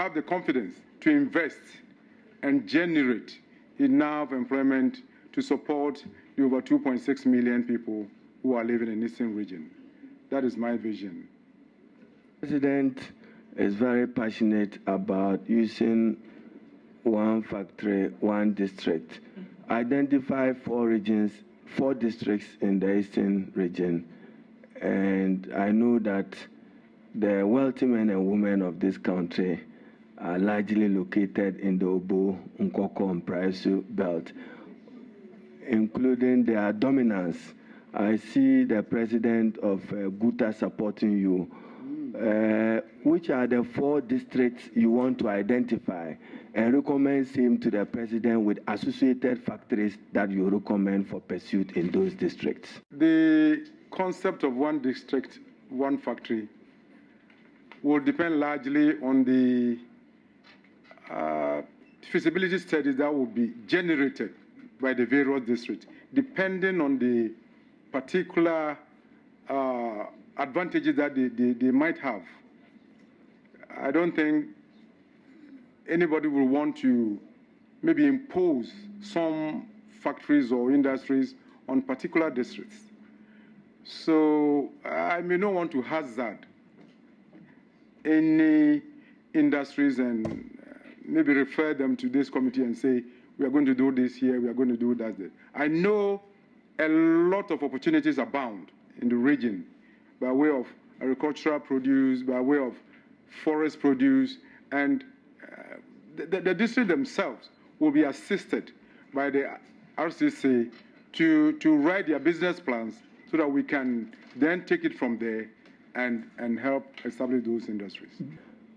have the confidence to invest and generate enough employment to support the over 2.6 million people who are living in the Eastern region. That is my vision. The President is very passionate about using one factory, one district. Identify 4 regions, 4 districts in the Eastern region. And I know that the wealthy men and women of this country are largely located in the Obo, Nkoko, and Praisu belt, including their dominance. I see the president of Guta supporting you. Which are the 4 districts you want to identify and recommend same to the president with associated factories that you recommend for pursuit in those districts? The concept of one district, one factory will depend largely on the feasibility studies that will be generated by the various districts, depending on the particular advantages that they might have. I don't think anybody will want to maybe impose some factories or industries on particular districts. So I may not want to hazard any industries and maybe refer them to this committee and say, we are going to do this here, we are going to do that there. I know a lot of opportunities abound in the region by way of agricultural produce, by way of forest produce, and the district themselves will be assisted by the RCC to write their business plans so that we can then take it from there and help establish those industries.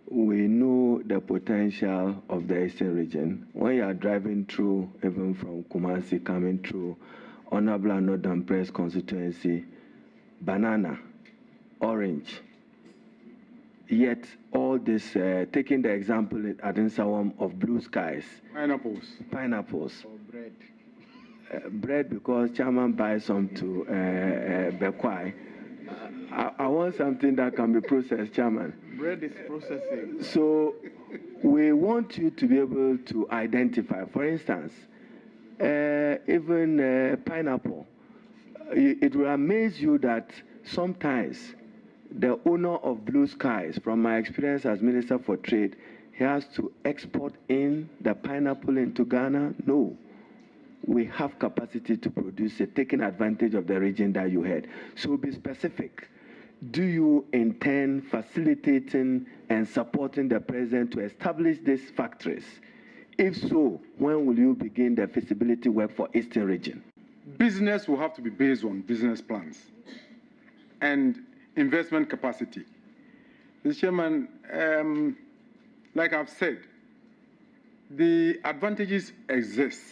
We know the potential of the Eastern region. When you are driving through, even from Kumasi, coming through Honorable Northern Press constituency, banana, orange, yet all this, taking the example at Nsawam of blue skies. Pineapples. Pineapples. Or bread. Bread, because chairman buys some to Bekwai. I want something that can be processed, chairman. Bread is processing. So we want you to be able to identify, for instance, even pineapple. It will amaze you that sometimes the owner of Blue Skies, from my experience as Minister for Trade, he has to export in the pineapple into Ghana. No. We have capacity to produce it, taking advantage of the region that you had. So be specific. Do you intend facilitating and supporting the president to establish these factories? If so, when will you begin the feasibility work for Eastern region? Business will have to be based on business plans and investment capacity. Mr. Chairman, like I've said, the advantages exist.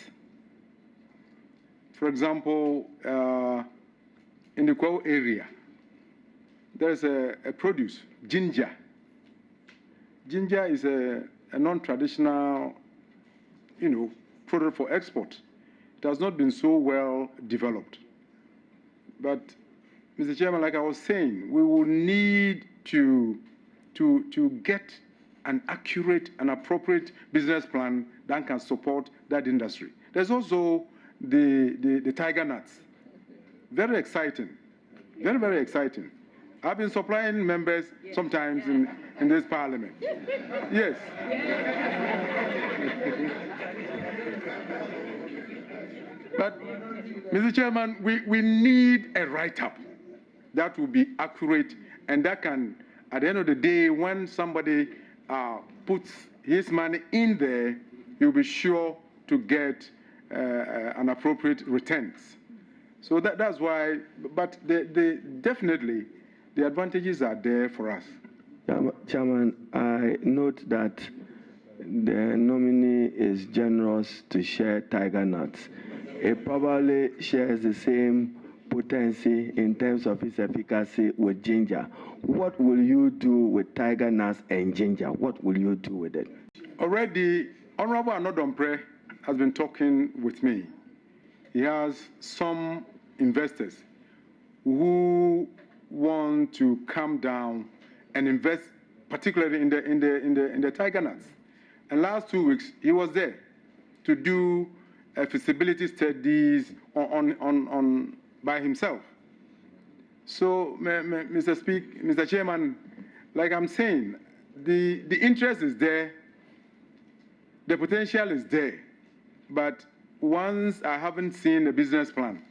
For example, in the Kwao area, there's a produce, ginger. Ginger is a non-traditional, product for export. It has not been so well developed. But, Mr. Chairman, like I was saying, we will need to get an accurate and appropriate business plan that can support that industry. There's also the tiger nuts. Very exciting. Very, very exciting. I've been supplying members sometimes in this parliament. Yes. But, Mr. Chairman, we need a write-up that will be accurate and that can, at the end of the day, when somebody puts his money in there, you'll be sure to get an appropriate returns. So that's why, but definitely the advantages are there for us. Chairman, I note that the nominee is generous to share tiger nuts. It probably shares the same potency in terms of its efficacy with ginger. What will you do with tiger nuts and ginger? What will you do with it? Already, Honorable Anodompre has been talking with me. He has some investors who want to come down and invest particularly in the tiger nuts. And last 2 weeks, he was there to do feasibility studies on by himself. So, Mr. Chairman, like I'm saying, the interest is there, the potential is there, but once I haven't seen a business plan,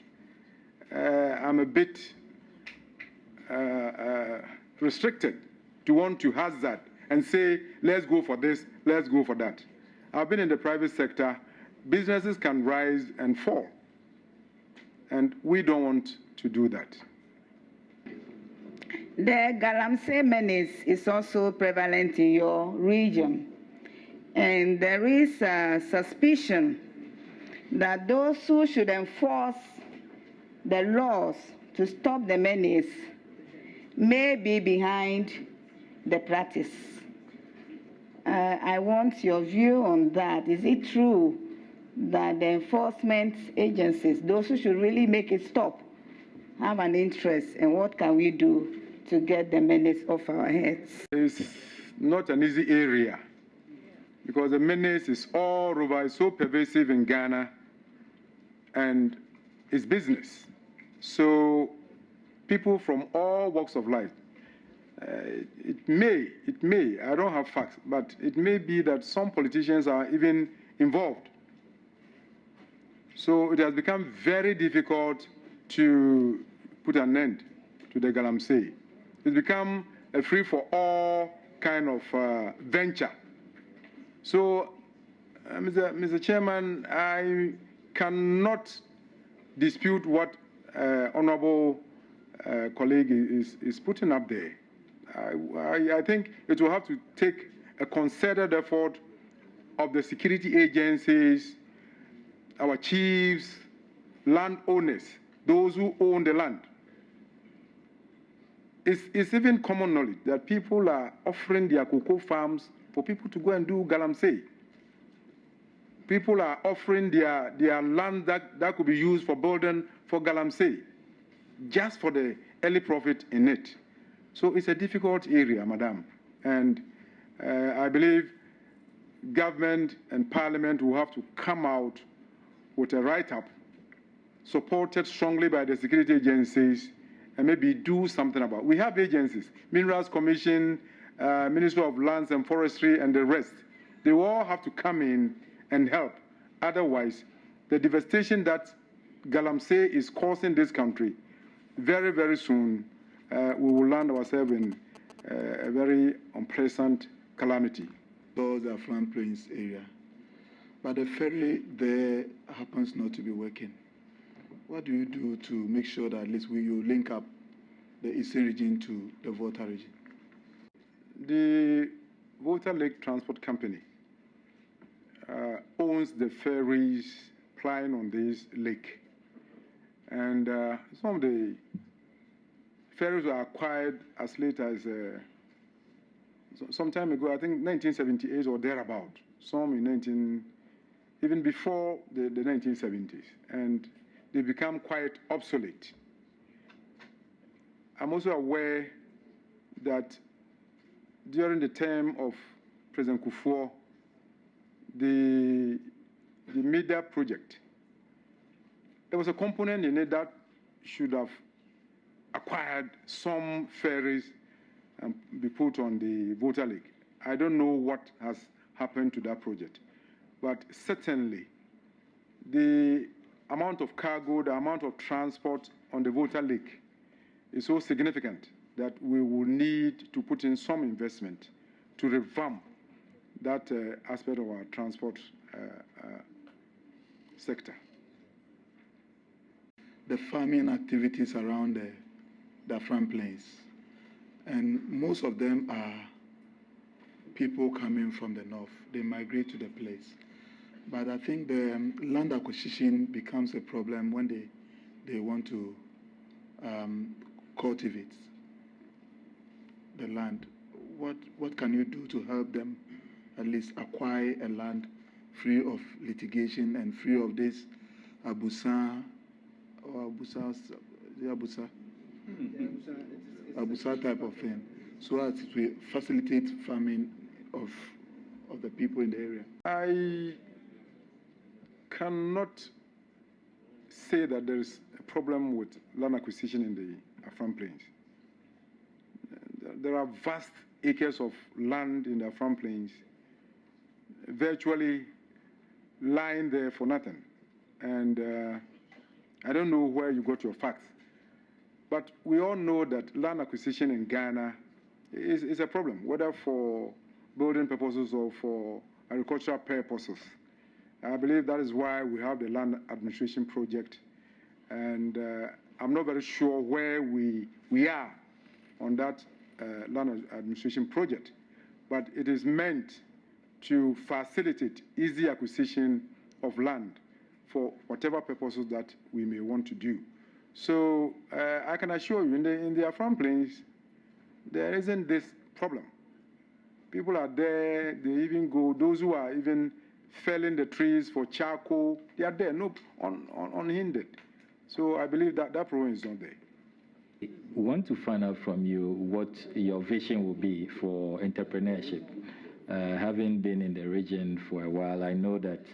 I'm a bit restricted to want to hazard and say, let's go for this, let's go for that. I've been in the private sector. Businesses can rise and fall, and we don't want to do that. The galamsey menace is also prevalent in your region, and there is a suspicion that those who should enforce the laws to stop the menace may be behind the practice. I want your view on that. Is it true that the enforcement agencies, those who should really make it stop, have an interest, and what can we do to get the menace off our heads? It's not an easy area because the menace is all over, it's so pervasive in Ghana, and it's business. So people from all walks of life, it may, I don't have facts, but it may be that some politicians are even involved. So it has become very difficult to put an end to the galamsey. It's become a free-for-all kind of venture. So, Mr. Chairman, I cannot dispute what honorable colleague is putting up there. I think it will have to take a concerted effort of the security agencies, our chiefs, landowners, those who own the land. It's even common knowledge that people are offering their cocoa farms for people to go and do galamsey. People are offering their land that could be used for building for galamsey, just for the early profit in it. So it's a difficult area, madam. And I believe government and parliament will have to come out with a write-up supported strongly by the security agencies and maybe do something about it. We have agencies, Minerals Commission, Ministry of Lands and Forestry, and the rest. They all have to come in and help. Otherwise, the devastation that galamsey is causing this country, very, very soon, we will land ourselves in a very unpleasant calamity. Those are Front Plains area. But the ferry there happens not to be working. What do you do to make sure that at least you link up the Eastern region to the Volta region? The Volta Lake Transport Company owns the ferries plying on this lake. And some of the ferries were acquired as late as some time ago, I think 1978 or thereabout. Some in even before the 1970s. And they become quite obsolete. I'm also aware that during the term of President Kufuor, the MEDA project, there was a component in it that should have acquired some ferries and be put on the Volta Lake. I don't know what has happened to that project, but certainly the amount of cargo, the amount of transport on the Volta Lake is so significant that we will need to put in some investment to revamp that aspect of our transport sector. The farming activities around the Front Plains, and most of them are people coming from the north. They migrate to the place. But I think the land acquisition becomes a problem when they want to cultivate the land. What can you do to help them at least acquire a land free of litigation and free of this Abusa type of thing, so as to facilitate farming of the people in the area? I cannot say that there is a problem with land acquisition in the Afram Plains. There are vast acres of land in the Afram Plains, virtually lying there for nothing. And I don't know where you got your facts, but we all know that land acquisition in Ghana is a problem, whether for building purposes or for agricultural purposes. I believe that is why we have the land administration project, and I'm not very sure where we are on that land administration project, but it is meant to facilitate easy acquisition of land for whatever purposes that we may want to do. So I can assure you, in the Afram Plains, there isn't this problem. People are there, they even go, those who are even felling the trees for charcoal, they are there, no, unhindered. So I believe that that problem is not there. I want to find out from you what your vision will be for entrepreneurship. Having been in the region for a while, I know that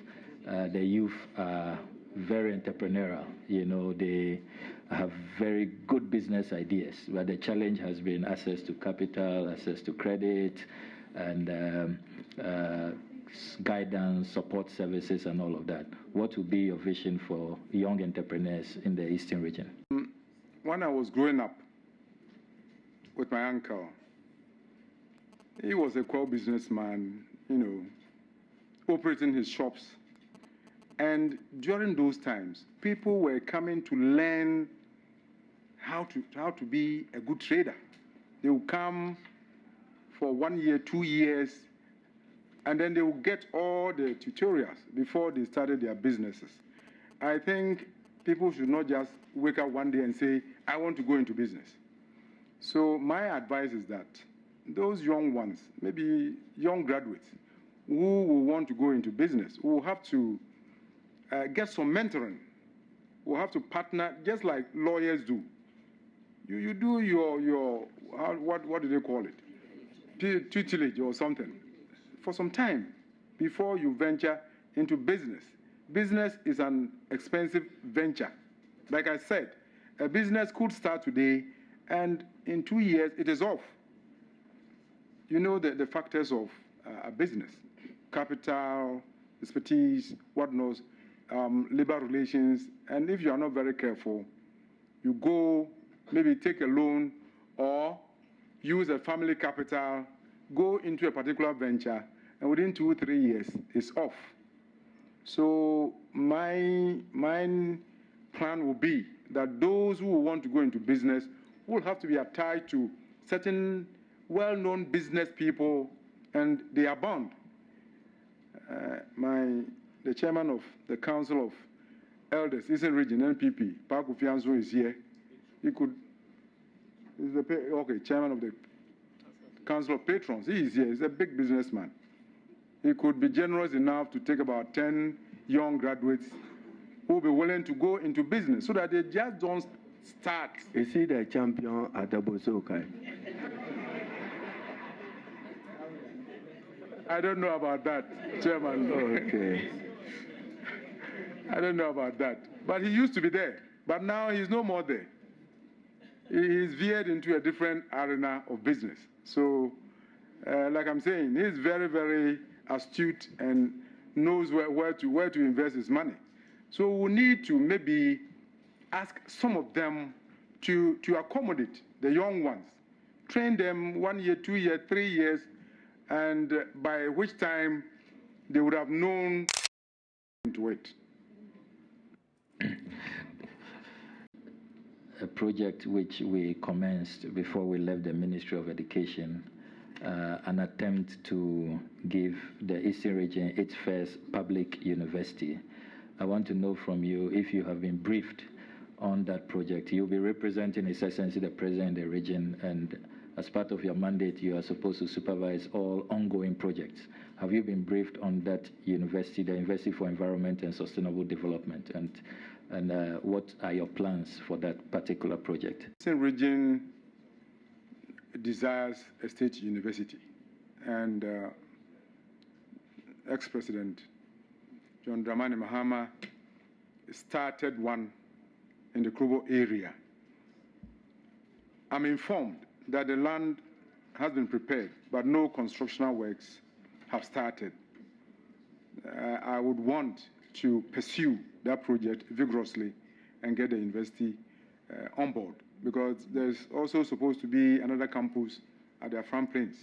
the youth are very entrepreneurial. You know, they have very good business ideas, but the challenge has been access to capital, access to credit, and guidance, support services, and all of that. What would be your vision for young entrepreneurs in the Eastern region? When I was growing up with my uncle, he was a core businessman, you know, operating his shops. And during those times, people were coming to learn how to be a good trader. They would come for 1 year, 2 years, and then they would get all the tutorials before they started their businesses. I think people should not just wake up one day and say, I want to go into business. So my advice is that those young ones, maybe young graduates, who will want to go into business, will have to get some mentoring, will have to partner just like lawyers do. You do your what do they call it? Tutelage or something for some time before you venture into business. Business is an expensive venture. Like I said, a business could start today and in 2 years it is off. You know the factors of a business: capital, expertise, what knows, labor relations, and if you are not very careful, you go maybe take a loan or use a family capital, go into a particular venture, and within 2 or 3 years, it's off. So my plan will be that those who want to go into business will have to be tied to certain well-known business people, and they are bound. The chairman of the Council of Elders, Eastern Region, NPP, Paku Fianzo, is here. He could, chairman of the Council of Patrons, he is here. He's a big businessman. He could be generous enough to take about 10 young graduates who will be willing to go into business so that they just don't start. Is he the champion at the Bosokai? I don't know about that, Chairman. Okay. I don't know about that. But he used to be there. But now he's no more there. He's veered into a different arena of business. So, like I'm saying, he's very, very astute and knows where to invest his money. So we need to maybe ask some of them to accommodate the young ones. Train them 1 year, 2 years, 3 years, and by which time they would have known into it. A project which we commenced before we left the Ministry of Education, an attempt to give the Eastern region its first public university. I want to know from you if you have been briefed on that project. You'll be representing His Excellency the President in the region, and as part of your mandate, you are supposed to supervise all ongoing projects. Have you been briefed on that university, the University for Environment and Sustainable Development, and what are your plans for that particular project? Eastern region desires a state university. And ex-President John Dramani Mahama started one in the Krobo area. I'm informed that the land has been prepared, but no constructional works have started. I would want to pursue that project vigorously and get the university on board, because there's also supposed to be another campus at the Afram Plains.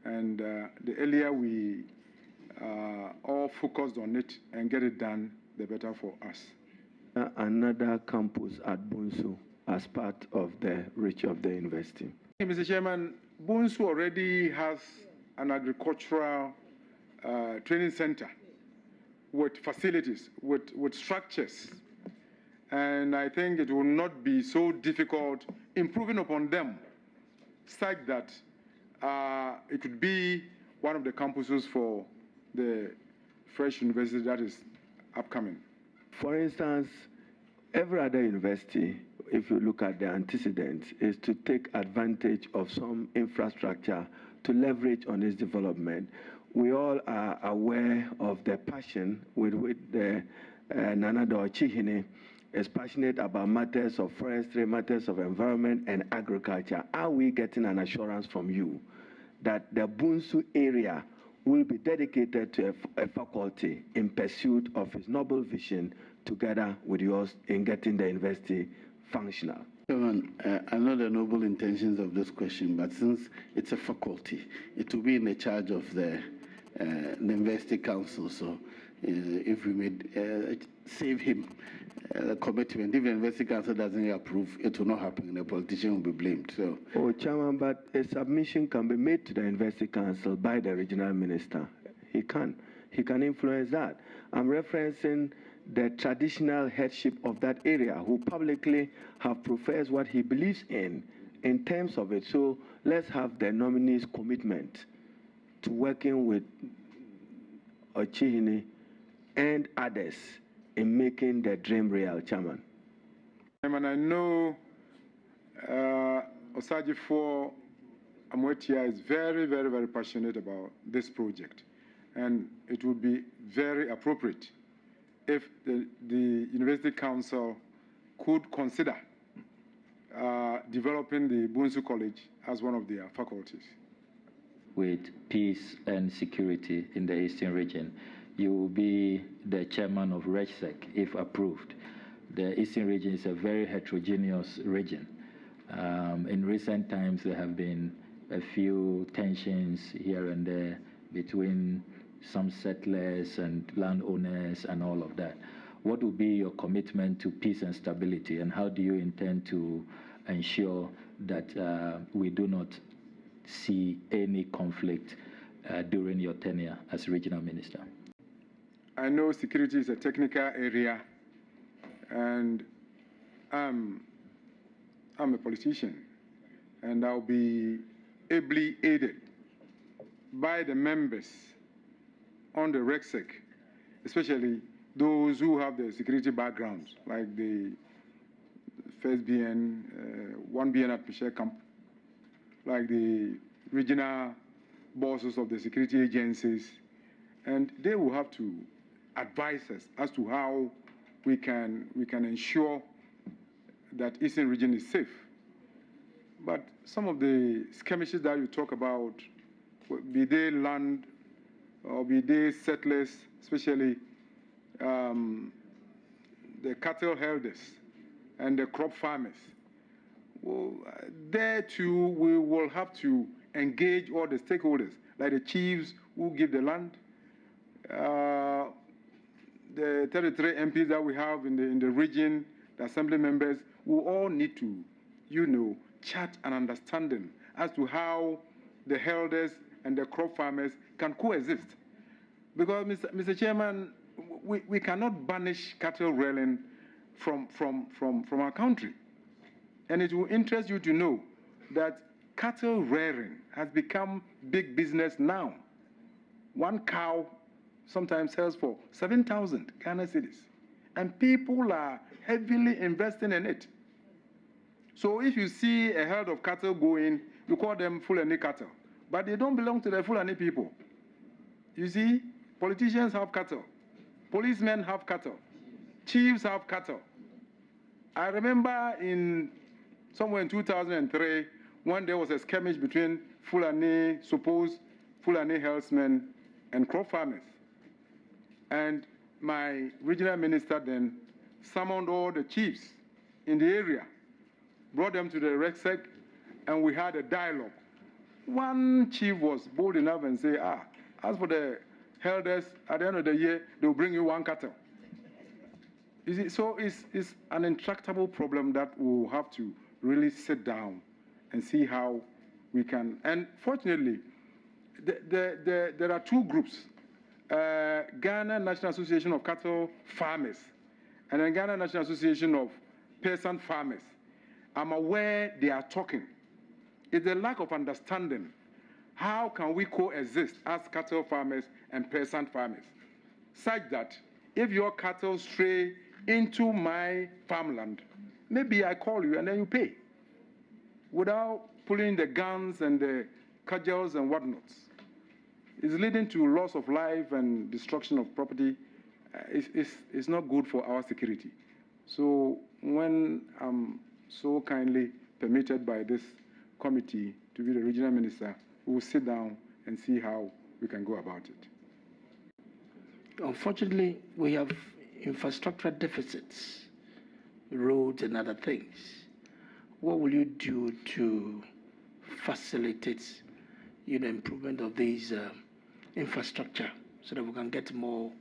And the earlier we all focused on it and get it done, the better for us. Another campus at Bunsu as part of the reach of the university. Mr. Chairman, Bunsu already has an agricultural training center with facilities, with structures. And I think it will not be so difficult improving upon them, such that it could be one of the campuses for the fresh university that is upcoming. For instance, every other university, if you look at the antecedents, is to take advantage of some infrastructure to leverage on its development. We all are aware of the passion with which the Nanado Chihine is passionate about matters of forestry, matters of environment and agriculture. Are we getting an assurance from you that the Bunsu area will be dedicated to a faculty in pursuit of its noble vision together with yours in getting the university functional? Chairman, I know the noble intentions of this question, but since it's a faculty, it will be in the charge of the University Council. So if we may save him the commitment, if the University Council doesn't approve, it will not happen. The politician will be blamed. So. Oh, Chairman, but a submission can be made to the University Council by the regional minister. He can influence that. I'm referencing the traditional headship of that area, who publicly have professed what he believes in terms of it. So let's have the nominee's commitment to working with Ochihini and others in making the dream real, Chairman. Chairman, I know Osagyefo Amwetia is very, very, very passionate about this project, and it would be very appropriate if the University Council could consider developing the Bunsu College as one of their faculties. With peace and security in the Eastern region, you will be the chairman of RegSec if approved. The Eastern region is a very heterogeneous region. In recent times, there have been a few tensions here and there between some settlers and landowners and all of that. What will be your commitment to peace and stability, and how do you intend to ensure that we do not see any conflict during your tenure as regional minister? I know security is a technical area, and I'm a politician, and I'll be ably aided by the members on the RegSec, especially those who have the security backgrounds, like the first BN, 1BN at Michelle Camp, like the regional bosses of the security agencies, and they will have to advise us as to how we can ensure that Eastern region is safe. But some of the skirmishes that you talk about, be they land or be they settlers, especially the cattle herders and the crop farmers, well, there too we will have to engage all the stakeholders, like the chiefs who give the land, the 33 MPs that we have in the region, the assembly members, will all need to, chart an understanding as to how the herders and the crop farmers can coexist. Because, Mr. Chairman, we cannot banish cattle rearing from our country. And it will interest you to know that cattle rearing has become big business now. One cow sometimes sells for 7,000 Ghana cedis, and people are heavily investing in it. So if you see a herd of cattle going, you call them Fulani cattle, but they don't belong to the Fulani people. You see, politicians have cattle, policemen have cattle, chiefs have cattle. I remember somewhere in 2003, when there was a skirmish between supposed Fulani herdsmen and crop farmers. And my regional minister then summoned all the chiefs in the area, brought them to the RECSEC, and we had a dialogue. One chief was bold enough and say, as for the elders, at the end of the year, they'll bring you one cattle. You see, so it's an intractable problem that we'll have to really sit down and see how we can. And fortunately, there are two groups, Ghana National Association of Cattle Farmers and the Ghana National Association of Peasant Farmers. I'm aware they are talking. It's a lack of understanding. How can we coexist as cattle farmers and peasant farmers, such that if your cattle stray into my farmland, maybe I call you and then you pay, without pulling the guns and the cudgels and whatnots. It's leading to loss of life and destruction of property. It's not good for our security. So when I'm so kindly permitted by this committee to be the regional minister, we will sit down and see how we can go about it. Unfortunately, we have infrastructural deficits, roads and other things. What will you do to facilitate, improvement of these infrastructure so that we can get more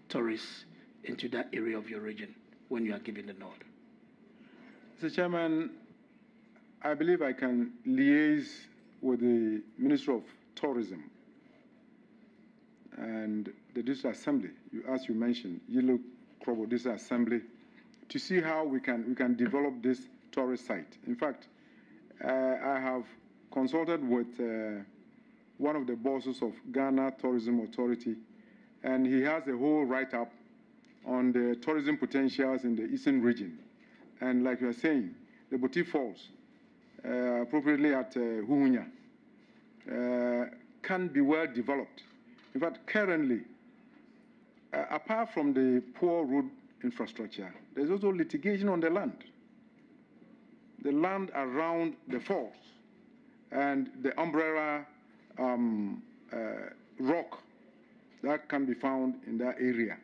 tourists into that area of your region when you are giving the nod? Mr. Chairman, I believe I can liaise with the Minister of Tourism and the District Assembly, as you mentioned, Yellow Krobo District Assembly, to see how we can develop this tourist site. In fact, I have consulted with one of the bosses of Ghana Tourism Authority, and he has a whole write-up on the tourism potentials in the eastern region. And like you are saying, the Boti Falls, appropriately at Huhunya, can be well developed. In fact, currently, apart from the poor road infrastructure, there's also litigation on the land. The land around the falls and the umbrella rock that can be found in that area.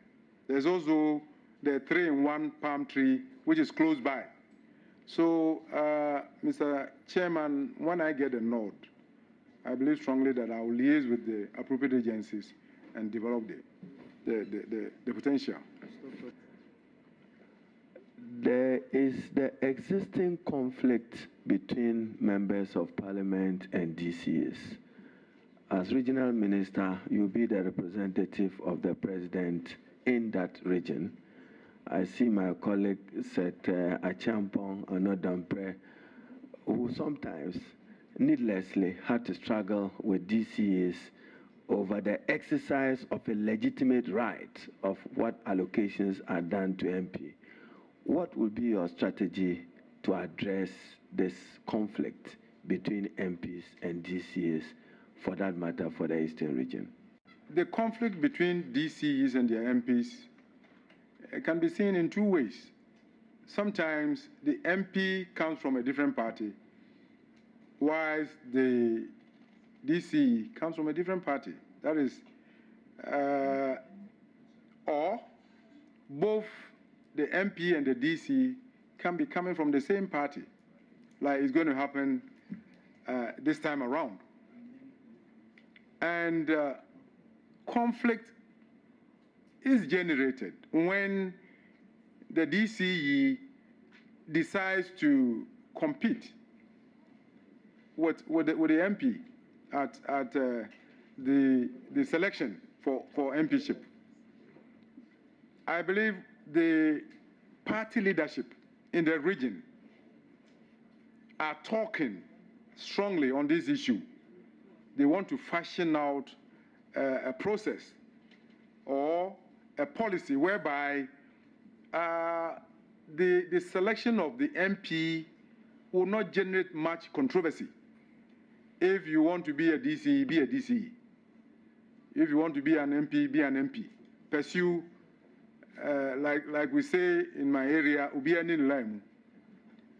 There's also the 3-in-1 palm tree, which is close by. So, Mr. Chairman, when I get a nod, I believe strongly that I will liaise with the appropriate agencies and develop the potential. There is the existing conflict between members of parliament and DCs. As regional minister, you'll be the representative of the president in that region. I see my colleague said Achampong Anodampre, who sometimes needlessly had to struggle with DCs over the exercise of a legitimate right of what allocations are done to MP. What will be your strategy to address this conflict between MPs and DCs, for that matter, for the Eastern region? The conflict between DCs and their MPs can be seen in two ways. Sometimes the MP comes from a different party, whilst the DC comes from a different party. That is, or both the MP and the DC can be coming from the same party, like it's going to happen this time around. And conflict is generated when the DCE decides to compete with the MP at the selection for MPship. I believe the party leadership in the region are talking strongly on this issue. They want to fashion out a process or a policy whereby the selection of the MP will not generate much controversy. If you want to be a DC, be a DC. If you want to be an MP, be an MP. Pursue, like we say in my area,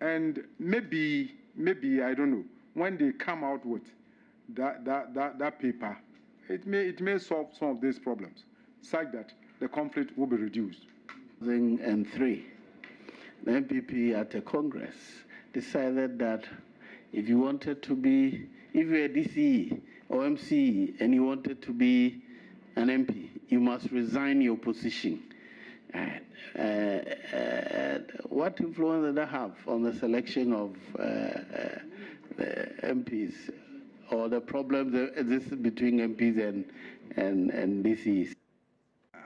and maybe, I don't know, when they come out with that paper, it may solve some of these problems, such that the conflict will be reduced. 2003, the MPP at a Congress decided that if you wanted to be, if you're a DCE or MCE and you wanted to be an MP, you must resign your position. What influence did that have on the selection of MPs, or the problems that exist between MPs and DCs?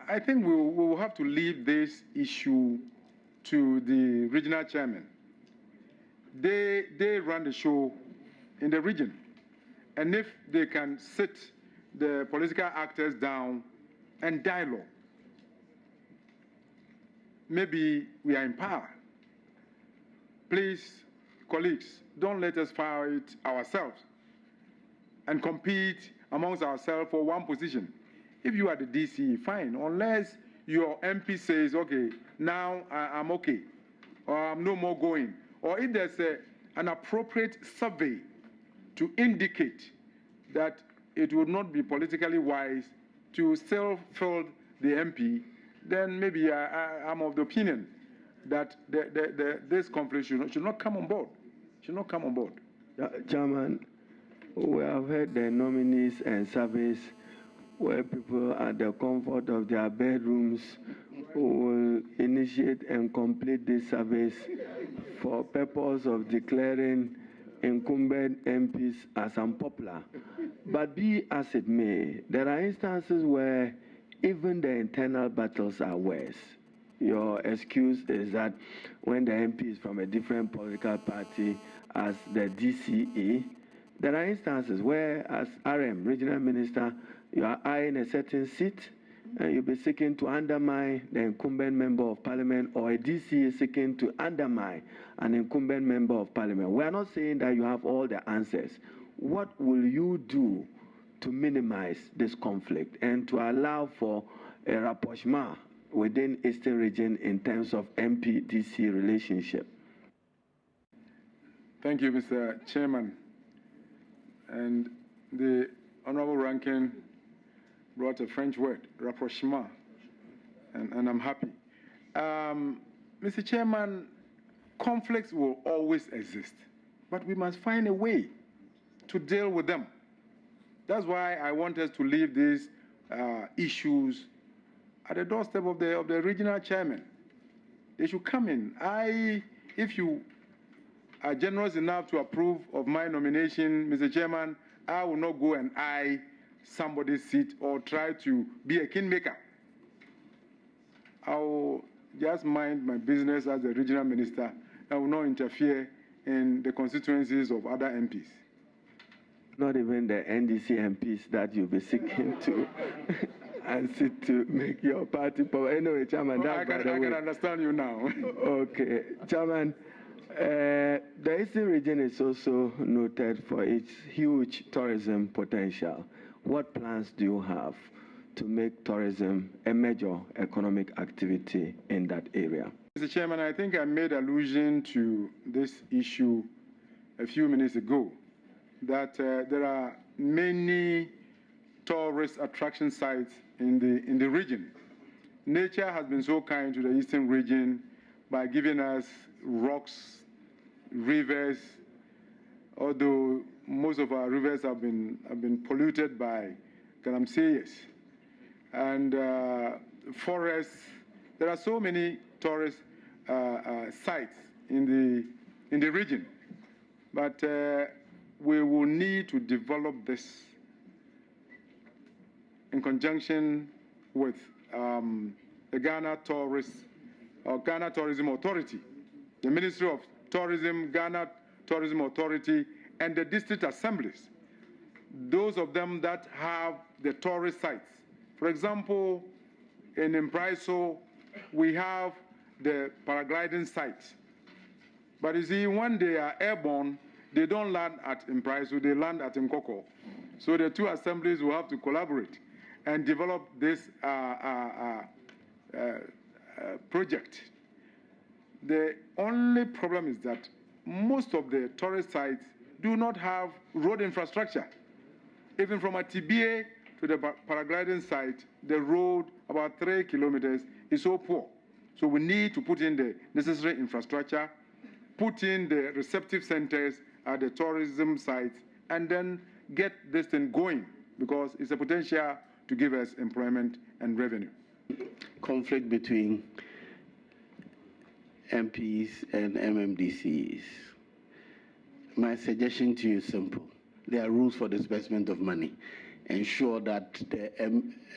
I think we will have to leave this issue to the regional chairman. They run the show in the region. And if they can sit the political actors down and dialogue, maybe we are in power. Please, colleagues, don't let us fight ourselves and compete amongst ourselves for one position. If you are the DC, fine, unless your MP says, okay, now I'm okay, or I'm no more going, or if there's an appropriate survey to indicate that it would not be politically wise to still fill the MP, then maybe I'm of the opinion that this conflict should not come on board. Should not come on board. Chairman, we have heard the nominees and surveys where people at the comfort of their bedrooms will initiate and complete these surveys for purpose of declaring incumbent MPs as unpopular. But be as it may, there are instances where even the internal battles are worse. Your excuse is that when the MP is from a different political party as the DCE, there are instances where, as RM, regional minister, you are eyeing a certain seat and you'll be seeking to undermine the incumbent member of parliament, or a DC is seeking to undermine an incumbent member of parliament. We are not saying that you have all the answers. What will you do to minimize this conflict and to allow for a rapprochement within Eastern region in terms of MP-DC relationship? Thank you, Mr. Chairman. And the Honorable Ranking brought a French word, rapprochement, and I'm happy. Mr. Chairman, conflicts will always exist, but we must find a way to deal with them. That's why I want us to leave these issues at the doorstep of the regional chairman. They should come in. If you are generous enough to approve of my nomination, Mr. Chairman, I will not go and eye somebody's seat or try to be a kingmaker. I will just mind my business as a regional minister. I will not interfere in the constituencies of other MPs. Not even the NDC MPs that you'll be seeking to and sit to make your party power. Anyway, Chairman, I can understand you now. Okay, Chairman. The Eastern region is also noted for its huge tourism potential. What plans do you have to make tourism a major economic activity in that area? Mr. Chairman, I think I made allusion to this issue a few minutes ago, that there are many tourist attraction sites in the region. Nature has been so kind to the Eastern region by giving us rocks, rivers, although most of our rivers have been polluted by galamseyas, and forests. There are so many tourist sites in the region, but we will need to develop this in conjunction with the Ghana Tourism Authority, the Ministry of Tourism, Ghana Tourism Authority, and the district assemblies, those of them that have the tourist sites. For example, in Mpraiso, we have the paragliding sites. But you see, when they are airborne, they don't land at Impraiso, they land at Nkoko. So the two assemblies will have to collaborate and develop this project. The only problem is that most of the tourist sites do not have road infrastructure. Even from Atibie to the paragliding site, the road, about 3 kilometers, is so poor. So we need to put in the necessary infrastructure, put in the receptive centers at the tourism sites, and then get this thing going, because it's a potential to give us employment and revenue. Conflict between MPs and MMDCs. My suggestion to you is simple. There are rules for disbursement of money. Ensure that the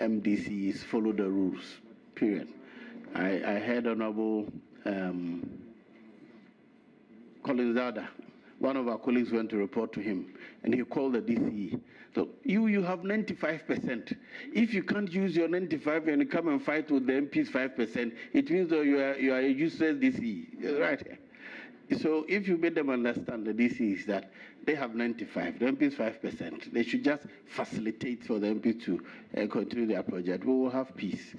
MDCs follow the rules, period. I heard Honorable Colin Zada. One of our colleagues went to report to him, and he called the DCE. So you have 95%. If you can't use your 95 and you come and fight with the MP's 5%, it means that you are a useless DCE, right? So if you made them understand, the DCEs, that they have 95, the MP's 5%, they should just facilitate for the MP to continue their project. We will have peace.